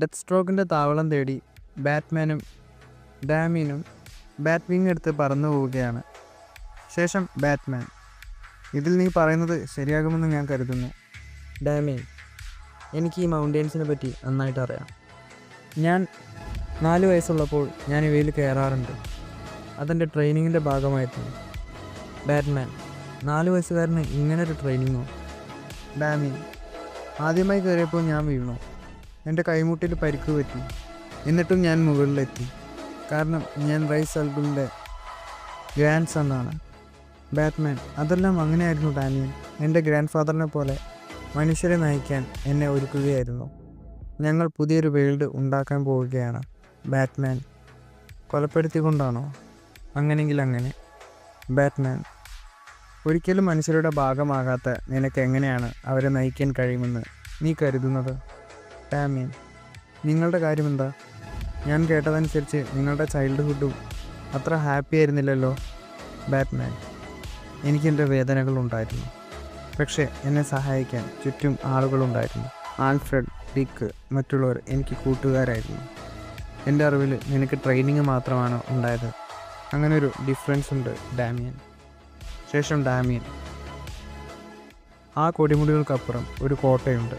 Death സ്ട്രോക്കിൻ്റെ താവളം തേടി ബാറ്റ്മാനും ഡാമിയനും ബാറ്റ്വിങ് എടുത്ത് പറന്നു പോവുകയാണ്. ശേഷം ബാറ്റ്മാൻ: ഇതിൽ നീ പറയുന്നത് ശരിയാകുമെന്ന് ഞാൻ കരുതുന്നു. ഡാമിയൻ: എനിക്ക് ഈ മൗണ്ടെയ്ൻസിനെ പറ്റി നന്നായിട്ട് അറിയാം. ഞാൻ 4 വയസ്സുള്ളപ്പോൾ ഞാൻ ഇവയിൽ കയറാറുണ്ട്. അതെൻ്റെ ട്രെയിനിങ്ങിൻ്റെ ഭാഗമായിരുന്നു. ബാറ്റ്മാൻ: 4 വയസ്സുകാരന് ഇങ്ങനൊരു ട്രെയിനിങ്ങോ? ഡാമിയൻ: ആദ്യമായി കയറിയപ്പോൾ ഞാൻ വീണു. എൻ്റെ കൈമുട്ടിൽ പരിക്ക് പറ്റി. എന്നിട്ടും ഞാൻ മുകളിലെത്തി. കാരണം ഞാൻ റൈസ് അൽ ഘുലിൻ്റെ ഗ്രാൻഡ് സണ്ണാണ്. ബാറ്റ്മാൻ: അതെല്ലാം അങ്ങനെയായിരുന്നു ഡാമിയൻ. എൻ്റെ ഗ്രാൻഡ് ഫാദറിനെ പോലെ മനുഷ്യരെ നയിക്കാൻ എന്നെ ഒരുക്കുകയായിരുന്നു. ഞങ്ങൾ പുതിയൊരു വേൾഡ് ഉണ്ടാക്കാൻ പോവുകയാണ്. ബാറ്റ്മാൻ: കൊലപ്പെടുത്തിക്കൊണ്ടാണോ? അങ്ങനെയെങ്കിൽ അങ്ങനെ. ബാറ്റ്മാൻ: ഒരിക്കലും മനുഷ്യരുടെ ഭാഗമാകാത്ത നിനക്ക് എങ്ങനെയാണ് അവരെ നയിക്കാൻ കഴിയുമെന്ന് നീ കരുതുന്നത്? ഡാമിയൻ: നിങ്ങളുടെ കാര്യമെന്താ? ഞാൻ കേട്ടതനുസരിച്ച് നിങ്ങളുടെ ചൈൽഡ്ഹുഡും അത്ര ഹാപ്പി ആയിരുന്നില്ലല്ലോ. ബാറ്റ്മാൻ: എനിക്കെൻ്റെ വേദനകളുണ്ടായിരുന്നു. പക്ഷേ എന്നെ സഹായിക്കാൻ ചുറ്റും ആളുകളുണ്ടായിരുന്നു. ആൽഫ്രഡ്, ഡിക്ക്, മറ്റുള്ളവർ എനിക്ക് കൂട്ടുകാരായിരുന്നു. എൻ്റെ അറിവിൽ നിനക്ക് ട്രെയിനിങ് മാത്രമാണ് ഉണ്ടായത്. അങ്ങനൊരു ഡിഫറൻസ് ഉണ്ട് ഡാമിയൻ. ശേഷം ഡാമിയൻ: ആ കൊടിമുടികൾക്കപ്പുറം ഒരു കോട്ടയുണ്ട്.